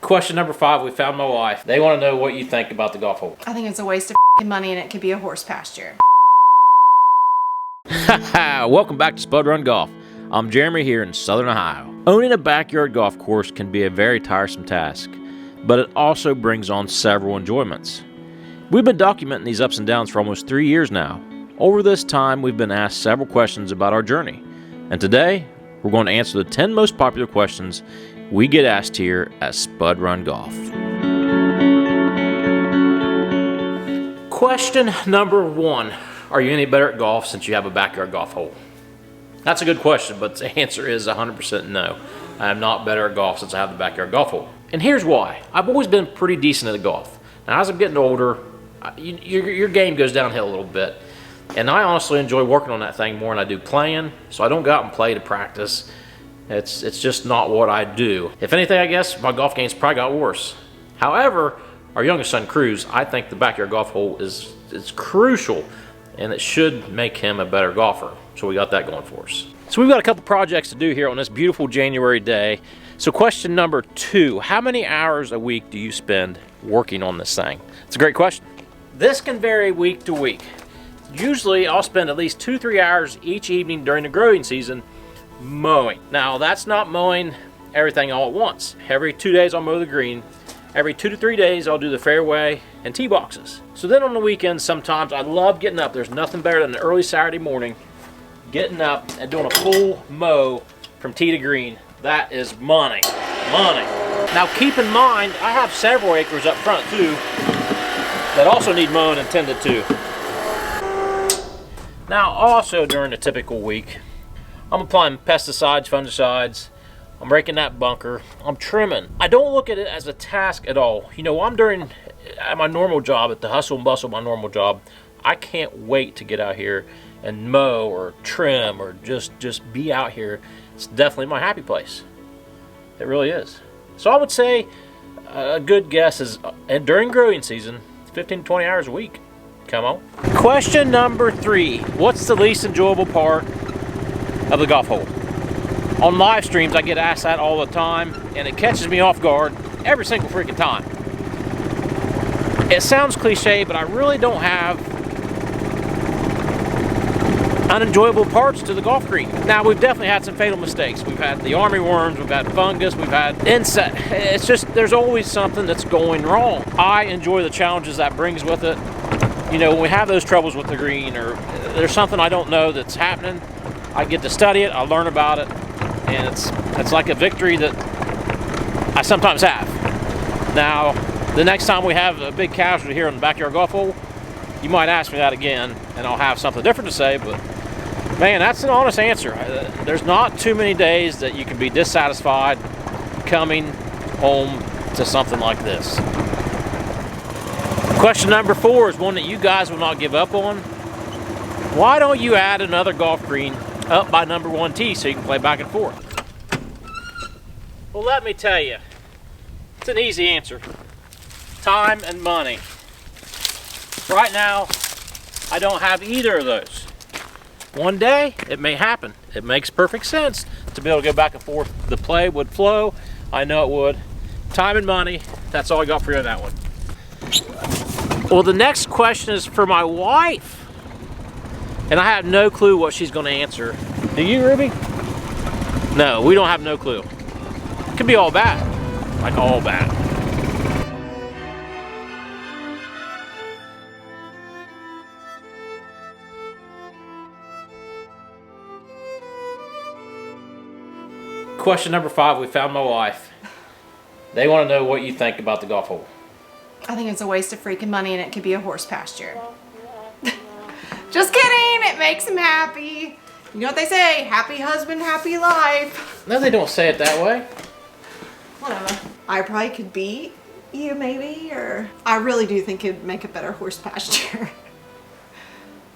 Question number 5, we found my wife. They want to know what you think about the golf hole. I think it's a waste of money and it could be a horse pasture. Welcome back to Spud Run Golf. I'm Jeremy here in Southern Ohio. Owning a backyard golf course can be a very tiresome task, but it also brings on several enjoyments. We've been documenting these ups and downs for almost 3 years now. Over this time, we've been asked several questions about our journey, and today, we're going to answer the 10 most popular questions we get asked here at Spud Run Golf. Question number 1. Are you any better at golf since you have a backyard golf hole? That's a good question, but the answer is 100% no. I am not better at golf since I have the backyard golf hole. And here's why. I've always been pretty decent at golf. Now, as I'm getting older, your game goes downhill a little bit. And I honestly enjoy working on that thing more than I do playing, so I don't go out and play to practice. It's just not what I do. If anything, I guess my golf game's probably got worse. However, our youngest son, Cruz, I think the backyard golf hole is crucial, and it should make him a better golfer. So we got that going for us. So we've got a couple projects to do here on this beautiful January day. So question number 2, how many hours a week do you spend working on this thing? It's a great question. This can vary week to week. Usually I'll spend at least 2-3 hours each evening during the growing season mowing. Now that's not mowing everything all at once. Every 2 days I'll mow the green. Every 2 to 3 days I'll do the fairway and tee boxes. So then on the weekends sometimes I love getting up. There's nothing better than an early Saturday morning, getting up and doing a full mow from tee to green. That is money, money. Now keep in mind I have several acres up front too that also need mowing and tended to. Now also during a typical week, I'm applying pesticides, fungicides, I'm raking that bunker, I'm trimming. I don't look at it as a task at all. You know, I'm doing at my normal job, at the hustle and bustle of my normal job, I can't wait to get out here and mow or trim or just be out here. It's definitely my happy place. It really is. So I would say a good guess is during growing season, 15 to 20 hours a week. Come on. Question number 3. What's the least enjoyable part of the golf hole? On live streams, I get asked that all the time, and it catches me off guard every single freaking time. It sounds cliche, but I really don't have unenjoyable parts to the golf green. Now, we've definitely had some fatal mistakes. We've had the army worms, we've had fungus, we've had insect. It's just, there's always something that's going wrong. I enjoy the challenges that brings with it. You know, when we have those troubles with the green or there's something I don't know that's happening, I get to study it, I learn about it, and it's like a victory that I sometimes have. Now, the next time we have a big casualty here in the backyard golf hole, you might ask me that again, and I'll have something different to say, but man, that's an honest answer. There's not too many days that you can be dissatisfied coming home to something like this. Question number 4 is one that you guys will not give up on. Why don't you add another golf green up by number 1 tee so you can play back and forth? Well, let me tell you, it's an easy answer. Time and money. Right now, I don't have either of those. One day, it may happen. It makes perfect sense to be able to go back and forth. The play would flow. I know it would. Time and money, that's all I got for you on that one. Well, the next question is for my wife. And I have no clue what she's going to answer. Do you, Ruby? No, we don't have no clue. It could be all bad. Like all bad. Question number 5, we found my wife. They want to know what you think about the golf hole. I think it's a waste of freaking money and it could be a horse pasture. Just kidding, it makes him happy. You know what they say, happy husband, happy life. No, they don't say it that way. Whatever. I probably could beat you maybe, or I really do think it'd make a better horse pasture.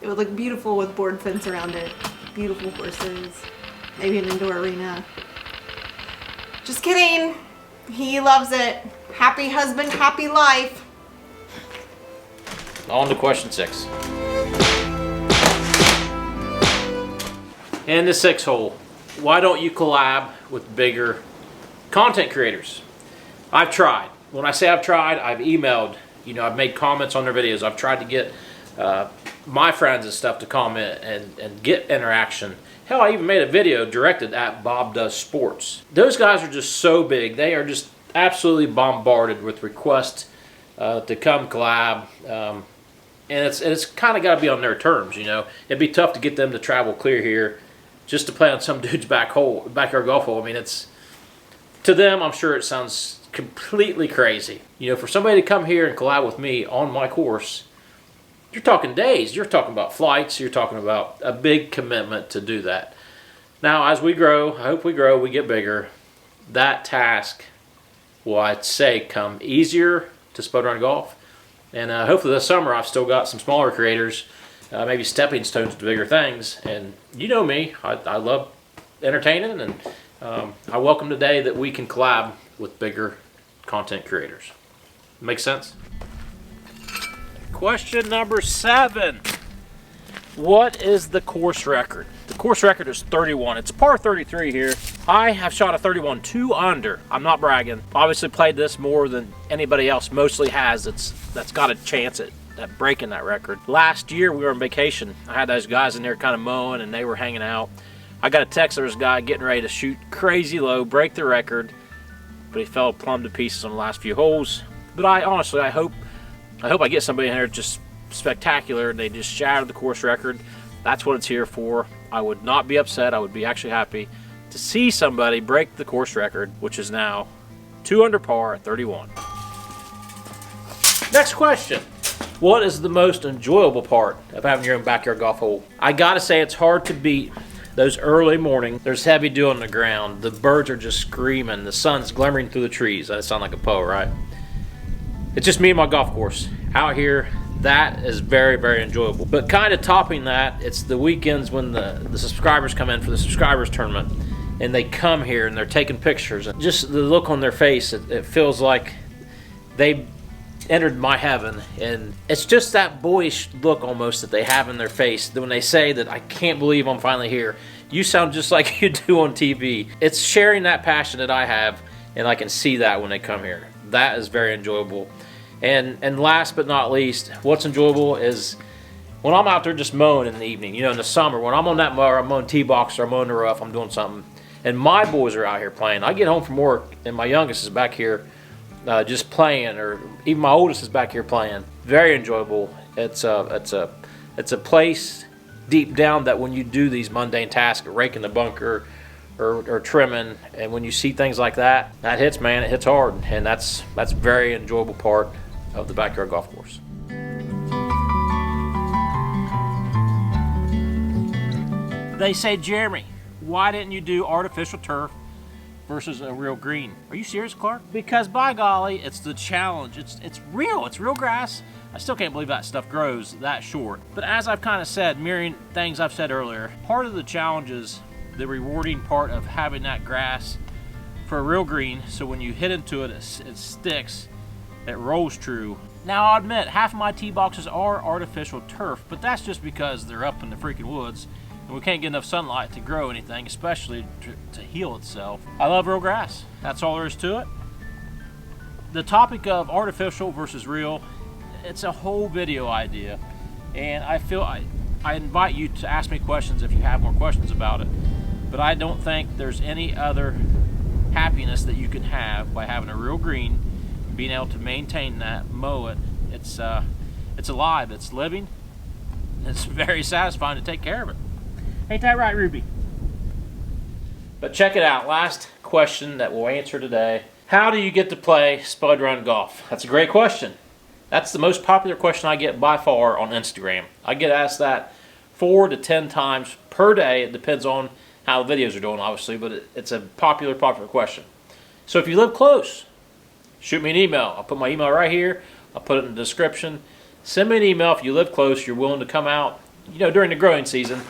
It would look beautiful with board fence around it. Beautiful horses. Maybe an indoor arena. Just kidding. He loves it. Happy husband, happy life. On to question 6. And the 6th hole. Why don't you collab with bigger content creators? I've tried. When I say I've tried, I've emailed, you know, I've made comments on their videos. I've tried to get my friends and stuff to comment and get interaction. Hell, I even made a video directed at Bob Does Sports. Those guys are just so big. They are just absolutely bombarded with requests to come collab. And it's kind of got to be on their terms, you know. It'd be tough to get them to travel clear here just to play on some dude's backyard golf hole. I mean, it's, to them, I'm sure it sounds completely crazy. You know, for somebody to come here and collab with me on my course, you're talking days. You're talking about flights. You're talking about a big commitment to do that. Now, as we grow, I hope we grow, we get bigger, that task will, I'd say, come easier to Spud Run Golf. And hopefully this summer I've still got some smaller creators, maybe stepping stones to bigger things. And you know me, I love entertaining, and I welcome the day that we can collab with bigger content creators. Make sense? Question number 7. What is the course record? The course record is 31. It's a par 33 here. I have shot a 31 2 under. I'm not bragging. Obviously played this more than anybody else mostly has that's got a chance at breaking that record. Last year we were on vacation. I had those guys in there kind of mowing and they were hanging out. I got a text, there was a guy getting ready to shoot crazy low, break the record, but he fell plumb to pieces on the last few holes. But I hope I get somebody in there just spectacular. They just shattered the course record. That's what it's here for. I would not be upset. I would be actually happy to see somebody break the course record, which is now 2 under par at 31. Next question. What is the most enjoyable part of having your own backyard golf hole? I gotta say, it's hard to beat those early mornings. There's heavy dew on the ground. The birds are just screaming. The sun's glimmering through the trees. That sound like a poet, right? It's just me and my golf course out here. That is very, very enjoyable. But kind of topping that, it's the weekends when the subscribers come in for the subscribers tournament, and they come here and they're taking pictures. And just the look on their face, it feels like they entered my heaven. And it's just that boyish look almost that they have in their face when they say that, I can't believe I'm finally here. You sound just like you do on TV. It's sharing that passion that I have, and I can see that when they come here. That is very enjoyable. And last but not least, what's enjoyable is when I'm out there just mowing in the evening. You know, in the summer, when I'm on that mower, I'm mowing tee box or I'm mowing the rough, I'm doing something, and my boys are out here playing. I get home from work and my youngest is back here just playing, or even my oldest is back here playing. Very enjoyable. It's a place deep down that when you do these mundane tasks, raking the bunker or trimming, and when you see things like that, that hits, man. It hits hard, and that's a very enjoyable part of the backyard golf course. They say, Jeremy, why didn't you do artificial turf versus a real green? Are you serious, Clark? Because by golly, it's the challenge. It's real grass. I still can't believe that stuff grows that short. But as I've kind of said, mirroring things I've said earlier, part of the challenge is the rewarding part of having that grass for a real green, so when you hit into it, it sticks, it rolls true. Now, I'll admit, half of my tee boxes are artificial turf, but that's just because they're up in the freaking woods, and we can't get enough sunlight to grow anything, especially to heal itself. I love real grass. That's all there is to it. The topic of artificial versus real, it's a whole video idea, and I feel I invite you to ask me questions if you have more questions about it, but I don't think there's any other happiness that you can have by having a real green, being able to maintain that, mow it. It's alive, it's living, and it's very satisfying to take care of it. Ain't that right, Ruby? But check it out, last question that we'll answer today. How do you get to play Spud Run Golf? That's a great question. That's the most popular question I get by far on Instagram. I get asked that 4 to 10 times per day. It depends on how the videos are doing, obviously, but it's a popular question. So if you live close, shoot me an email. I'll put my email right here. I'll put it in the description. Send me an email if you live close, you're willing to come out. You know, during the growing season,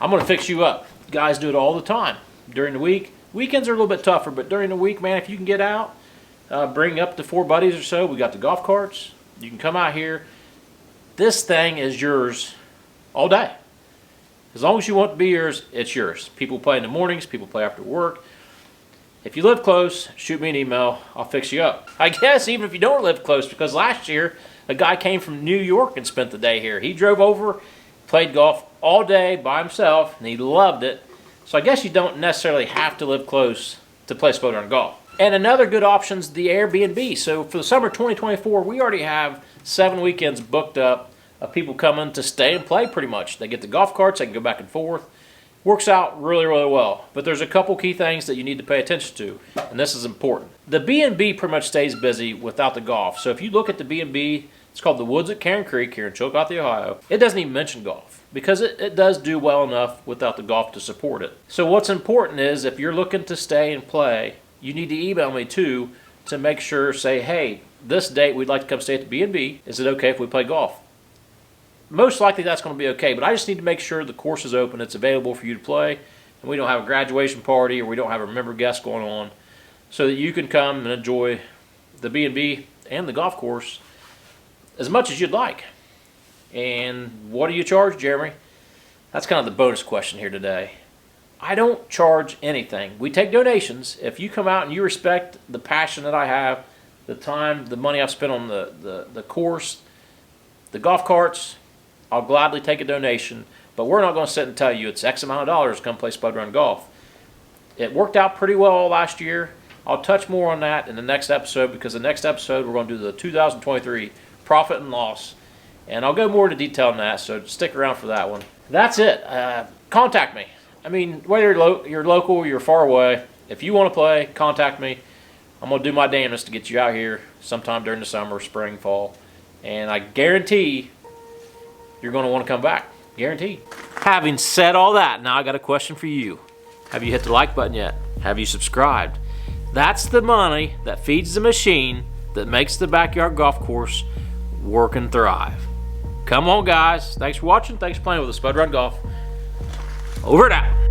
I'm going to fix you up. Guys do it all the time. During the week, weekends are a little bit tougher, but during the week, man, if you can get out, bring up to 4 buddies or so. We got the golf carts. You can come out here. This thing is yours all day. As long as you want it to be yours, it's yours. People play in the mornings. People play after work. If you live close, shoot me an email. I'll fix you up. I guess even if you don't live close, because last year a guy came from New York and spent the day here. He drove over, played golf all day by himself, and he loved it. So I guess you don't necessarily have to live close to play Speedrun golf. And another good option is the Airbnb. So for the summer 2024, we already have 7 weekends booked up of people coming to stay and play pretty much. They get the golf carts, they can go back and forth. Works out really, really well. But there's a couple key things that you need to pay attention to, and this is important. The B&B pretty much stays busy without the golf. So if you look at the B&B, it's called the Woods at Karen Creek here in Chillicothe, Ohio. It doesn't even mention golf because it does do well enough without the golf to support it. So what's important is if you're looking to stay and play, you need to email me too to make sure, say, hey, this date we'd like to come stay at the B&B. Is it okay if we play golf? Most likely that's going to be okay, but I just need to make sure the course is open, it's available for you to play, and we don't have a graduation party or we don't have a member guest going on, so that you can come and enjoy the B&B and the golf course as much as you'd like. And what do you charge, Jeremy? That's kind of the bonus question here today. I don't charge anything. We take donations. If you come out and you respect the passion that I have, the time, the money I've spent on the course, the golf carts, I'll gladly take a donation, but we're not going to sit and tell you it's X amount of dollars to come play Speedrun golf. It worked out pretty well last year. I'll touch more on that in the next episode, because the next episode we're going to do the 2023 profit and loss, and I'll go more into detail on that, so stick around for that one. That's it. Contact me. I mean, whether you're local or you're far away, if you want to play, contact me. I'm going to do my damnedest to get you out here sometime during the summer, spring, fall, and I guarantee you're going to want to come back. Guaranteed. Having said all that, now I got a question for you. Have you hit the like button yet? Have you subscribed? That's the money that feeds the machine that makes the backyard golf course work and thrive. Come on, guys. Thanks for watching. Thanks for playing with us. Speedrun Golf. Over and out.